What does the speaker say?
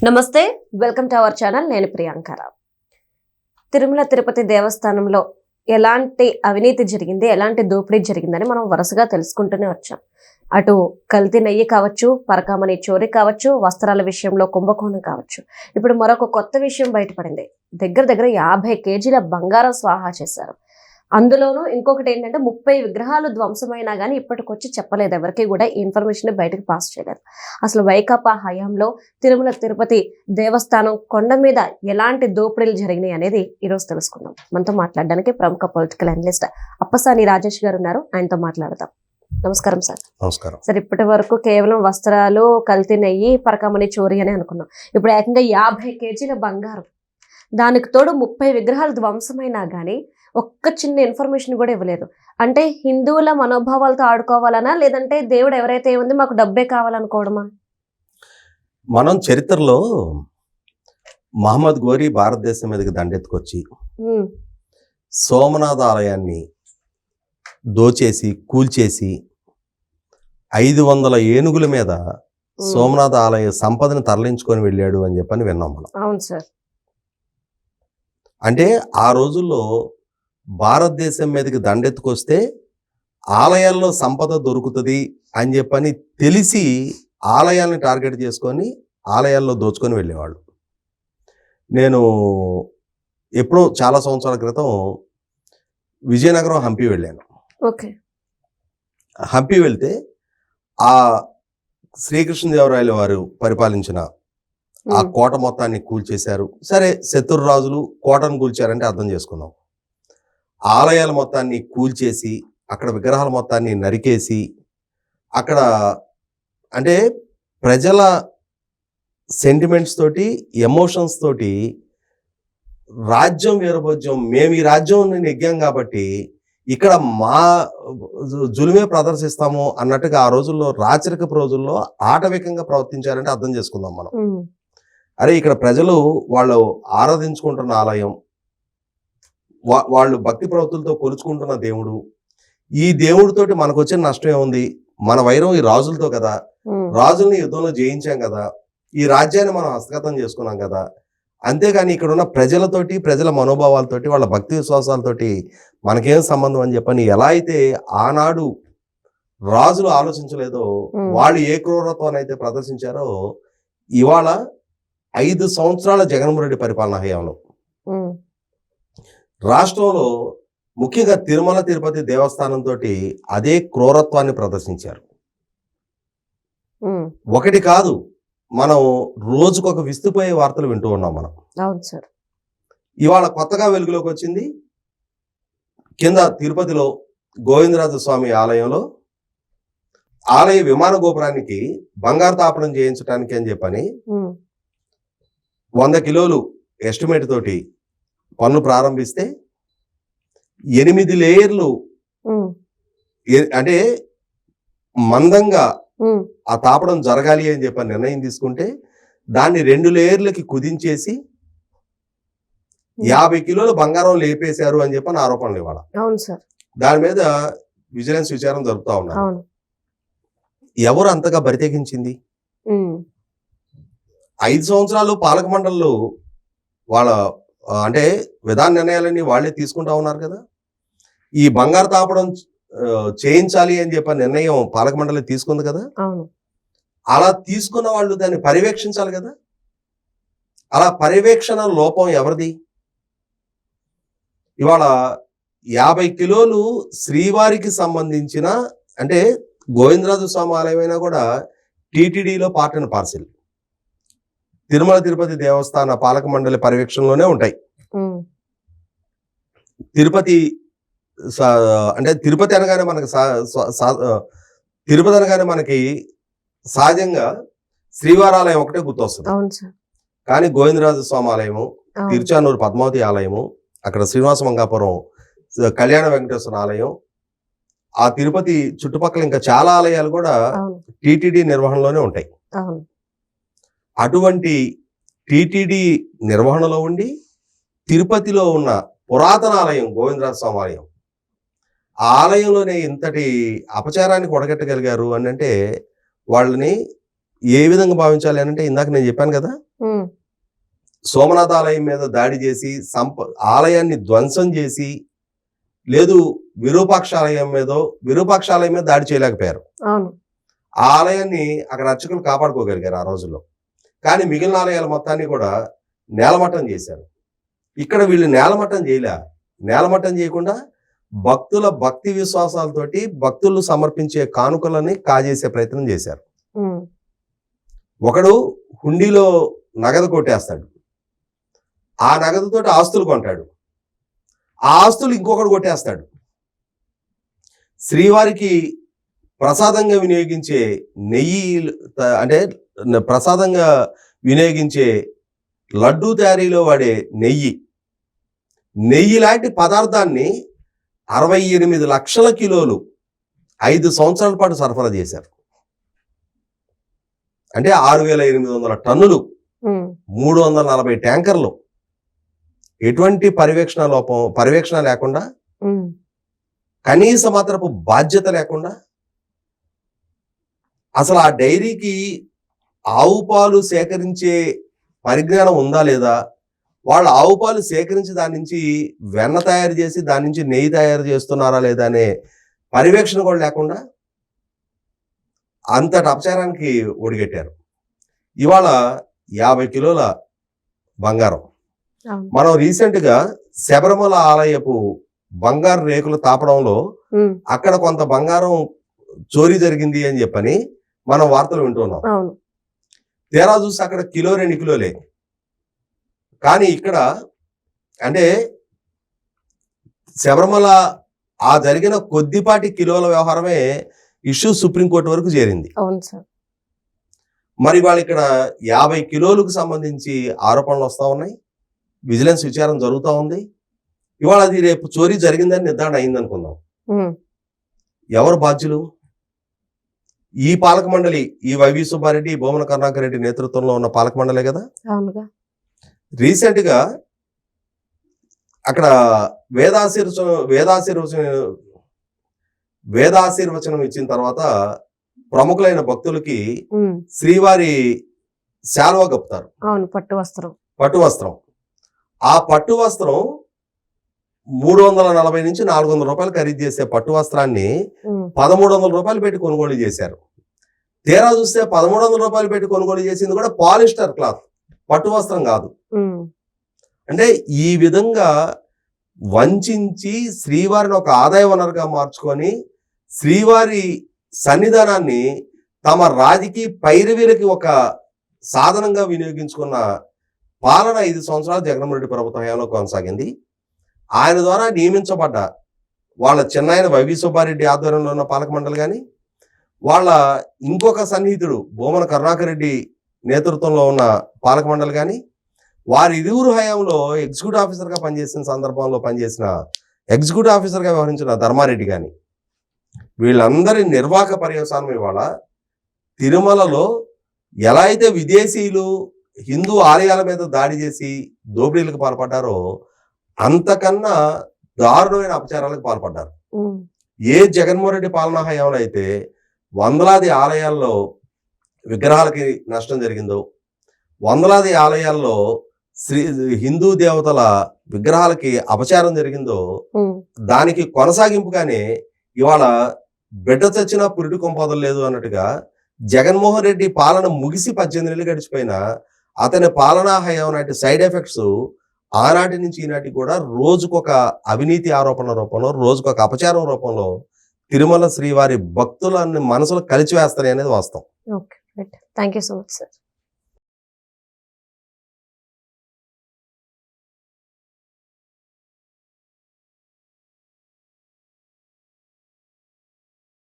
నమస్తే, welcome to our channel. నేను ప్రియాంకర. తిరుమల తిరుపతి దేవస్థానంలో ఎలాంటి అవినీతి జరిగింది, ఎలాంటి దోపిడీ జరిగిందని మనం వరుసగా తెలుసుకుంటూనే వచ్చాం. అటు కల్తీ నెయ్యి కావచ్చు, పరకామణి చోరీ కావచ్చు, వస్త్రాల విషయంలో కుంభకోణం కావచ్చు. ఇప్పుడు మరొక కొత్త విషయం బయటపడింది. దగ్గర 50 కేజీల బంగారం స్వాహా చేశారు. అందులోనూ ఇంకొకటి ఏంటంటే 30 విగ్రహాలు ధ్వంసమైనా కానీ ఇప్పటికొచ్చి చెప్పలేదు, ఎవరికి కూడా ఈ ఇన్ఫర్మేషన్ బయటకు పాస్ చేయలేదు. అసలు వైకాపా హయాంలో తిరుమల తిరుపతి దేవస్థానం కొండ మీద ఎలాంటి దోపిడీలు జరిగినాయి అనేది ఈరోజు తెలుసుకుందాం. మనతో మాట్లాడడానికి ప్రముఖ పొలిటికల్ అనలిస్ట్ అప్పసాని రాజేష్ గారు ఉన్నారు. ఆయనతో మాట్లాడదాం. నమస్కారం సార్. నమస్కారం సార్. ఇప్పటి వరకు కేవలం వస్త్రాలు, కల్తీ నెయ్యి, పరకామణి చోరీ అని అనుకున్నాం. ఇప్పుడు ఏకంగా 50 కేజీల బంగారం, దానికి తోడు 30 విగ్రహాలు ధ్వంసమైనా కానీ ఒక్క చిన్న ఇన్ఫర్మేషన్ కూడా ఇవ్వలేదు. అంటే హిందువుల మనోభావాలతో ఆడుకోవాలనా, లేదంటే దేవుడు ఎవరైతే ఏముంది మాకు డబ్బే కావాలనుకోవడమా? మనం చరిత్రలో మహమ్మద్ గోరీ భారతదేశం మీదకి దండెత్తుకొచ్చి సోమనాథ ఆలయాన్ని దోచేసి కూల్చేసి 500 ఏనుగుల మీద సోమనాథ ఆలయ సంపదను తరలించుకొని వెళ్ళాడు అని చెప్పని విన్నాం మనం. అవును సార్. అంటే ఆ రోజుల్లో భారతదేశం మీదకి దండెత్తుకొస్తే ఆలయాల్లో సంపద దొరుకుతుంది అని చెప్పని తెలిసి ఆలయాల్ని టార్గెట్ చేసుకొని ఆలయాల్లో దోచుకొని వెళ్ళేవాళ్ళు. నేను ఎప్పుడో చాలా సంవత్సరాల క్రితం విజయనగరం హంపి వెళ్ళాను. ఓకే. హంపి వెళ్తే ఆ శ్రీకృష్ణదేవరాయల వారు పరిపాలించిన ఆ కోట మొత్తాన్ని కూల్చేశారు. సరే, శత్రురాజులు కోటను కూల్చారంటే అర్థం చేసుకుందాం. ఆలయాల మొత్తాన్ని కూల్చేసి అక్కడ విగ్రహాల మొత్తాన్ని నరికేసి అక్కడ అంటే ప్రజల సెంటిమెంట్స్ తోటి, ఎమోషన్స్ తోటి రాజ్యం వీరభోజ్యం, మేము ఈ రాజ్యం నెగ్గాం కాబట్టి ఇక్కడ మా జులుమే ప్రదర్శిస్తాము అన్నట్టుగా ఆ రోజుల్లో, రాచరికపు రోజుల్లో ఆటవికంగా ప్రవర్తించారంటే అర్థం చేసుకుందాం మనం. అరే, ఇక్కడ ప్రజలు వాళ్ళు ఆరాధించుకుంటున్న ఆలయం, వాళ్ళు భక్తి ప్రవృత్తులతో కొలుచుకుంటున్న దేవుడు, ఈ దేవుడితోటి మనకు వచ్చిన నష్టం ఏముంది? మన వైరం ఈ రాజులతో కదా, రాజుల్ని యుద్ధంలో జయించాం కదా, ఈ రాజ్యాన్ని మనం హస్తగతం చేసుకున్నాం కదా, అంతేగాని ఇక్కడ ఉన్న ప్రజలతోటి, ప్రజల మనోభావాలతోటి, వాళ్ళ భక్తి విశ్వాసాలతోటి మనకేం సంబంధం అని చెప్పని ఎలా అయితే ఆనాడు రాజులు ఆలోచించలేదో, వాళ్ళు ఏ క్రూరత్వాన్ని అయితే ప్రదర్శించారో ఇవాళ 5 సంవత్సరాల జగన్మోహన్ రెడ్డి పరిపాలన హయాంలో రాష్ట్రంలో ముఖ్యంగా తిరుమల తిరుపతి దేవస్థానం తోటి అదే క్రూరత్వాన్ని ప్రదర్శించారు. ఒకటి కాదు, మనం రోజుకొక విస్తుపోయే వార్తలు వింటూ ఉన్నాం మనం. అవును సార్. ఇవాళ కొత్తగా వెలుగులోకి వచ్చింది, కింద తిరుపతిలో గోవిందరాజ స్వామి ఆలయంలో ఆలయ విమాన గోపురానికి బంగారు తాపడం చేయించడానికి అని చెప్పని 100 కిలోలు ఎస్టిమేట్ తోటి పనులు ప్రారంభిస్తే 8 లేయర్లు అంటే మందంగా ఆ తాపడం జరగాలి అని చెప్పి నిర్ణయం తీసుకుంటే దాన్ని 2 లేయర్లకి కుదించేసి 50 కిలోల బంగారం లేపేశారు అని చెప్పని ఆరోపణలు ఇవాళ. అవును సార్. దాని మీద విజిలెన్స్ విచారణ జరుపుతా ఉన్నారు. ఎవరు అంతగా బరితెగించింది? 5 సంవత్సరాలు పాలక మండళ్ళు వాళ్ళ అంటే విధాన నిర్ణయాలన్నీ వాళ్ళే తీసుకుంటా ఉన్నారు కదా. ఈ బంగారు తాపడం చేయించాలి అని చెప్పి నిర్ణయం పాలక మండలి తీసుకుంది కదా. అలా తీసుకున్న వాళ్ళు దాన్ని పర్యవేక్షించాలి కదా. అలా పర్యవేక్షణ లోపం ఎవరిది? ఇవాళ 50 కిలోలు శ్రీవారికి సంబంధించిన, అంటే గోవిందరాజ స్వామి ఆలయమైనా కూడా టీటీడీలో part and parcel, Tirumala Tirupati దేవస్థాన పాలక మండలి పర్యవేక్షణలోనే ఉంటాయి. తిరుపతి అంటే తిరుపతి అనగానే మనకి సహజంగా శ్రీవారాలయం ఒకటే గుర్తొస్తుంది. కానీ గోవిందరాజ స్వామి ఆలయము, తిరుచానూరు పద్మావతి ఆలయము, అక్కడ శ్రీనివాస మంగాపురం కళ్యాణ వెంకటేశ్వర ఆలయం, ఆ తిరుపతి చుట్టుపక్కల ఇంకా చాలా ఆలయాలు కూడా టీటీడీ నిర్వహణలోనే ఉంటాయి. అటువంటి టీటీడీ నిర్వహణలో ఉండి తిరుపతిలో ఉన్న పురాతన ఆలయం గోవిందరాజ స్వామి ఆలయం, ఆ ఆలయంలోనే ఇంతటి అపచారానికి ఒడగట్టగలిగారు అని అంటే వాళ్ళని ఏ విధంగా భావించాలి అని అంటే ఇందాక నేను చెప్పాను కదా, ఉమ్, సోమనాథ ఆలయం మీద దాడి చేసి ఆలయాన్ని ధ్వంసం చేసి, లేదు విరూపాక్షాలయం మీద దాడి చేయలేకపోయారు. అవును. ఆ ఆలయాన్ని అక్కడ అర్చకులు కాపాడుకోగలిగారు ఆ రోజుల్లో. కానీ మిగిలిన ఆలయాల మొత్తాన్ని కూడా నేలమట్టం చేశారు. ఇక్కడ వీళ్ళు నేలమట్టం చేయకుండా భక్తుల భక్తి విశ్వాసాలతోటి భక్తులు సమర్పించే కానుకలని కాజేసే ప్రయత్నం చేశారు. ఉమ్, ఒకడు హుండీలో నగదు కొట్టేస్తాడు, ఆ నగదుతోటి ఆస్తులు కొంటాడు, ఆ ఆస్తులు ఇంకొకడు కొట్టేస్తాడు. శ్రీవారికి ప్రసాదంగా వినియోగించే నెయ్యి, అంటే ప్రసాదంగా వినియోగించే లడ్డూ తయారీలో వాడే నెయ్యి లాంటి పదార్థాన్ని 68 లక్షల కిలోలు 5 సంవత్సరాల పాటు సరఫరా చేశారు. అంటే 6,800 టన్నులు, 340 ట్యాంకర్లు. ఎటువంటి పర్యవేక్షణ లేకుండా, కనీస మాత్రపు బాధ్యత లేకుండా, అసలు ఆ డైరీకి ఆవు పాలు సేకరించే పరిజ్ఞానం ఉందా లేదా, వాళ్ళు ఆవు పాలు సేకరించి దాని నుంచి వెన్న తయారు చేసి దాని నుంచి నెయ్యి తయారు చేస్తున్నారా లేదా అనే పర్యవేక్షణ కూడా లేకుండా అంతటి అపచారానికి ఒడిగట్టారు. ఇవాళ 50 కిలోల బంగారం. మనం రీసెంట్ గా శబరిమల ఆలయపు బంగారు రేకులు తాపడంలో అక్కడ కొంత బంగారం చోరీ జరిగింది అని చెప్పని మనం వార్తలు వింటున్నాం. తీరా చూసి అక్కడ కిలో 2 కిలోలే. కానీ ఇక్కడ అంటే శబరిమల ఆ జరిగిన కొద్దిపాటి కిలోల వ్యవహారమే ఇష్యూ సుప్రీంకోర్టు వరకు చేరింది. మరి వాళ్ళు ఇక్కడ 50 కిలోలకు సంబంధించి ఆరోపణలు వస్తా ఉన్నాయి. విజిలెన్స్ విచారణ జరుగుతూ ఉంది. ఇవాళ అది రేపు చోరీ జరిగిందని నిర్ధారణ అయింది అనుకుందాం. ఎవరు బాధ్యులు? ఈ పాలక మండలి, ఈ వైవి సుబ్బారెడ్డి, భూమన కరుణాకర్ రెడ్డి నేతృత్వంలో ఉన్న పాలక మండలే కదా. రీసెంట్ గా అక్కడ వేదాశీర్వచనం ఇచ్చిన తర్వాత ప్రముఖులైన భక్తులకి శ్రీవారి శాలువ కప్పుతారు, పట్టు వస్త్రం. ఆ పట్టు వస్త్రం 340 నుంచి 400 రూపాయలు ఖరీదు చేసే పట్టు వస్త్రాన్ని 1300 రూపాయలు పెట్టి కొనుగోలు చేశారు. తీరా చూస్తే 1300 రూపాయలు పెట్టి కొనుగోలు చేసింది కూడా పాలిస్టర్ క్లాత్, పట్టు వస్త్రం కాదు. అంటే ఈ విధంగా వంచి శ్రీవారిని ఒక ఆదాయ వనరుగా మార్చుకొని శ్రీవారి సన్నిధానాన్ని తమ రాజకీయ పైరవీలకి ఒక సాధనంగా వినియోగించుకున్న పాలన 5 సంవత్సరాలు జగన్మోహన్ రెడ్డి ప్రభుత్వ హయాంలో కొనసాగింది. ఆయన ద్వారా నియమించబడ్డ వాళ్ళ చిన్నాయన వైవి సుబ్బారెడ్డి ఆధ్వర్యంలో ఉన్న పాలక మండలి కానీ, వాళ్ళ ఇంకొక సన్నిహితుడు భూమన కరుణాకర్ రెడ్డి నేతృత్వంలో ఉన్న పాలక మండలి కానీ, వారి ఇరువురు హయాంలో ఎగ్జిక్యూటివ్ ఆఫీసర్గా పనిచేసిన సందర్భంలో పనిచేసిన ఎగ్జిక్యూటివ్ ఆఫీసర్గా వ్యవహరించిన ధర్మారెడ్డి కానీ, వీళ్ళందరి నిర్వాహక పర్యవసానం ఇవాళ తిరుమలలో ఎలా అయితే విదేశీయులు హిందూ ఆలయాల మీద దాడి చేసి దోపిడీలకు పాల్పడ్డారో అంతకన్నా దారుణమైన అపచారాలకు పాల్పడ్డారు. ఏ జగన్మోహన్ రెడ్డి పాలనా హయాంలో అయితే వందలాది ఆలయాల్లో విగ్రహాలకి నష్టం జరిగిందో, వందలాది ఆలయాల్లో హిందూ దేవతల విగ్రహాలకి అపచారం జరిగిందో, దానికి కొనసాగింపుగానే ఇవాళ బిడ్డ చచ్చినా పురిటి కొంపదలు లేదు అన్నట్టుగా జగన్మోహన్ రెడ్డి పాలన ముగిసి 18 నెలలు గడిచిపోయినా అతని పాలనా హయాం నాటి సైడ్ ఎఫెక్ట్స్ ఆనాటి నుంచి ఈనాటి కూడా రోజుకొక అవినీతి ఆరోపణ రూపంలో, రోజుకొక అపచారం రూపంలో తిరుమల శ్రీవారి భక్తులని మనసులో కలిచివేస్తాయి అనేది వాస్తవం. Okay, thank you so much sir.